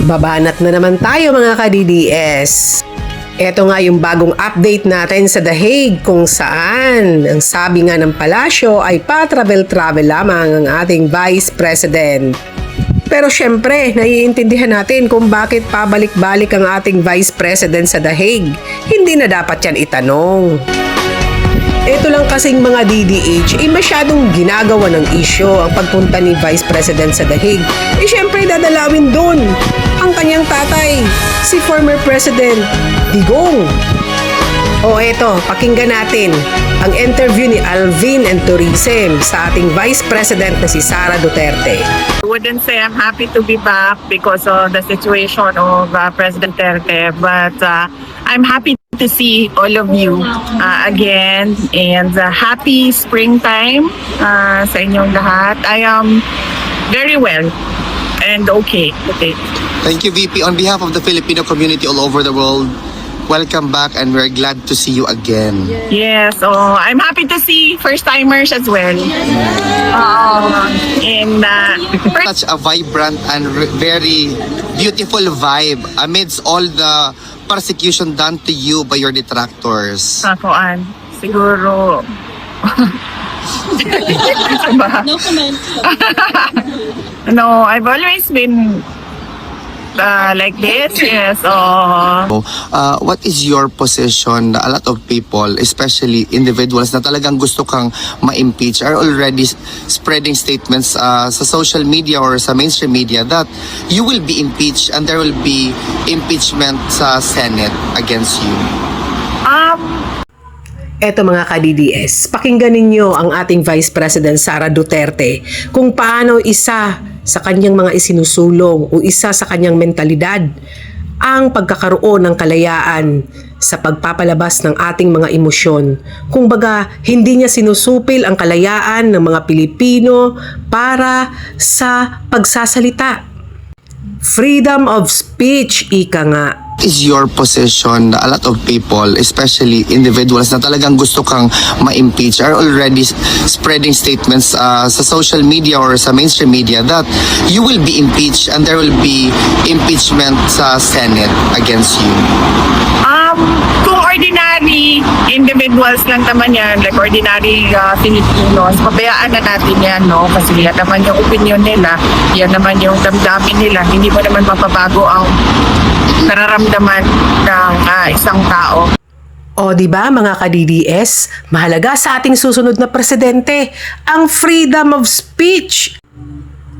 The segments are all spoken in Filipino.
Babanat na naman tayo mga ka-DDS. Ito nga yung bagong update natin sa The Hague kung saan ang sabi nga ng palasyo ay pa-travel-travel lamang ang ating Vice President. Pero syempre, naiintindihan natin kung bakit pabalik-balik ang ating Vice President sa The Hague. Hindi na dapat yan itanong. Ito lang kasing mga DDH ay masyadong ginagawa ng isyo ang pagpunta ni Vice President sa The Hague. Syempre dadalawin doon ang kanyang tatay, si former President Digong. Eto, pakinggan natin ang interview ni Alvin and Tourism sa ating Vice President na si Sara Duterte. I wouldn't say I'm happy to be back because of the situation of President Duterte, but I'm happy to see all of you again, and happy springtime sa inyong lahat. I am very well and okay. Thank you, VP. On behalf of the Filipino community all over the world, welcome back and we're glad to see you again. Yes, I'm happy to see first-timers as well. Such a vibrant and very beautiful vibe amidst all the persecution done to you by your detractors. Sakuan, siguro. No comment. No, I've always been like this, yes. What is your position? A lot of people, especially individuals na talagang gusto kang ma-impeach, are already spreading statements sa social media or sa mainstream media that you will be impeached and there will be impeachment sa Senate against you. Eto mga ka-DDS, pakinggan ninyo ang ating Vice President Sara Duterte kung paano isa sa kanyang mga isinusulong o isa sa kanyang mentalidad ang pagkakaroon ng kalayaan sa pagpapalabas ng ating mga emosyon. Kung baga, hindi niya sinusupil ang kalayaan ng mga Pilipino para sa pagsasalita. Freedom of speech, ika nga. Is your position? A lot of people, especially individuals na talagang gusto kang ma-impeach, are already spreading statements sa social media or sa mainstream media that you will be impeached and there will be impeachment sa Senate against you. Kung ordinary individuals lang naman yan, like ordinary Filipinos, pabayaan na natin yan, no? Kasi yan naman yung opinion nila, yan naman yung damdamin nila, hindi mo naman mapabago ang nararamdaman ng isang tao. Di ba mga ka-DDS, mahalaga sa ating susunod na presidente ang freedom of speech.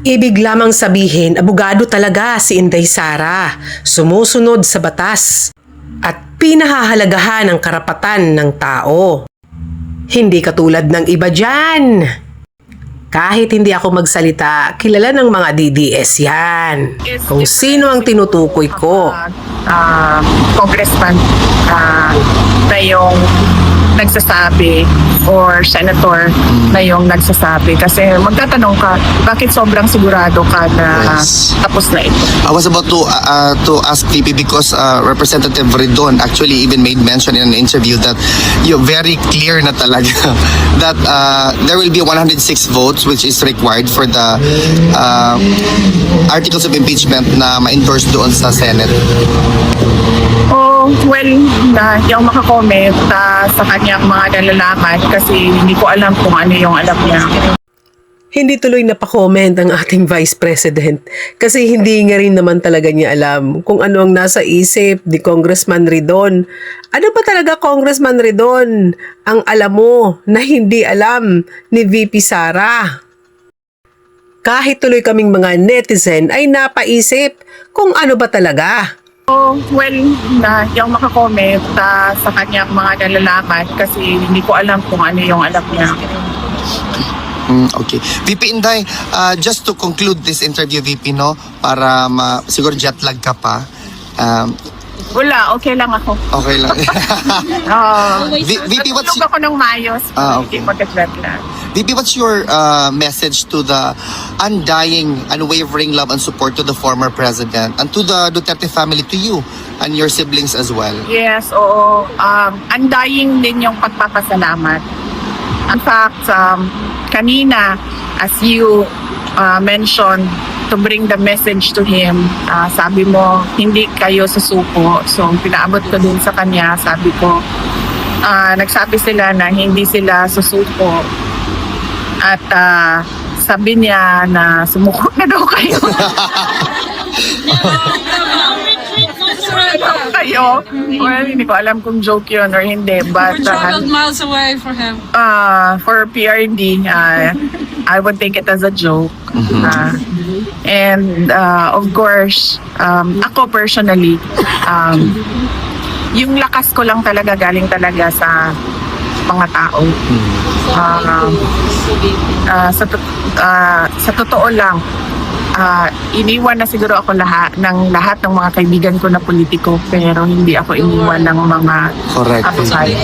Ibig lamang sabihin, abogado talaga si Inday Sara, sumusunod sa batas at pinahahalagahan ang karapatan ng tao. Hindi katulad ng iba dyan. Kahit hindi ako magsalita, kilala ng mga DDS yan. Kung sino ang tinutukoy ko. Congressman na yung nagsasabi or senator na yung nagsasabi. Kasi magtatanong ka, bakit sobrang sigurado ka na tapos na ito? I was about to ask VP because Representative Ridon actually even made mention in an interview that you're very clear na talaga that there will be 106 votes which is required for the articles of impeachment na ma-endorse doon sa Senate. Hindi ako makakomment sa kanyang mga nalalaman kasi hindi ko alam kung ano yung alam niya. Hindi tuloy napakomment ang ating Vice President kasi hindi nga rin naman talaga niya alam kung ano ang nasa isip ni Congressman Ridon. Ano ba talaga, Congressman Ridon, ang alam mo na hindi alam ni VP Sara? Kahit tuloy kaming mga netizen ay napaisip kung ano ba talaga. Hindi ako makakomment sa kanyang mga nalalaman kasi hindi ko alam kung ano yung alam niya. Okay. VP Inday, just to conclude this interview, VP, no? Para siguro jet lag ka pa. Wala, okay lang ako. Okay lang. VP, what's natulog ako ng mayos. Okay. Hindi mag-jet lang. VP, what's your message to the undying, unwavering love and support to the former president and to the Duterte family, to you and your siblings as well? Yes, oo. Undying din yung pagpapasalamat. In fact, kanina, as you mentioned to bring the message to him. Sabi mo, hindi kayo susuko. So, pinaabot ko din sa kanya. Sabi ko, nagsabi sila na hindi sila susuko. At sabi niya na sumuko na daw kayo. Kayo. Well, hindi ko alam kung joke yun or hindi. But, We're traveled miles away for him. for PRD, I would take it as a joke. And of course, ako personally, yung lakas ko lang talaga galing talaga sa mga tao. Sa totoo lang, iniwan na siguro ako lahat ng mga kaibigan ko na politiko, pero hindi ako iniwan ng mga Correct. outside.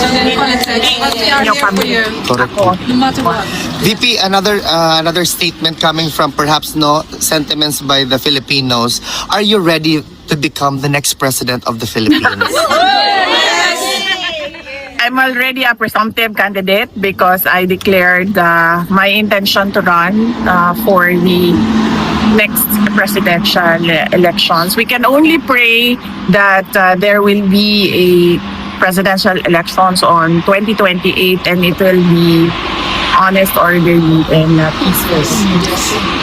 So then politics, but we are here for you. Correct. Ako, No matter what. VP, another statement coming from perhaps sentiments by the Filipinos. Are you ready to become the next president of the Philippines? I'm already a presumptive candidate because I declared my intention to run for the next presidential elections. We can only pray that there will be a presidential elections on 2028 and it will be honest, orderly, and peaceful.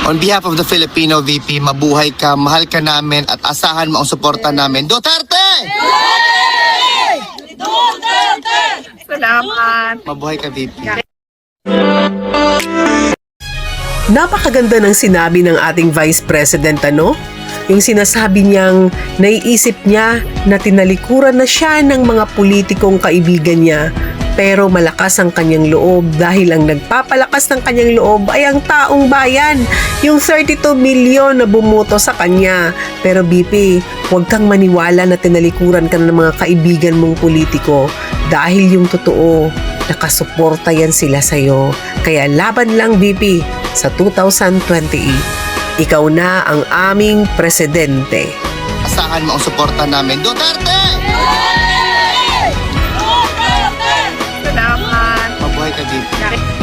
On behalf of the Filipino VP, mabuhay ka, mahal ka namin, at asahan mo ang suporta namin. Duterte! Salamat. Mabuhay ka, VP. Napakaganda ng sinabi ng ating Vice President, ano? Yung sinasabi niyang naiisip niya na tinalikuran na siya ng mga politikong kaibigan niya, pero malakas ang kanyang loob dahil ang nagpapalakas ng kanyang loob ay ang taong bayan, yung 32 milyon na bumoto sa kanya. Pero BP, huwag kang maniwala na tinalikuran ka ng mga kaibigan mong politiko dahil yung totoo, nakasuporta yan sila sa'yo. Kaya laban lang, BP, sa 2028. Ikaw na ang aming presidente. Asahan mo ang suporta namin. Duterte! Salamat. Mabuhay ka, VP.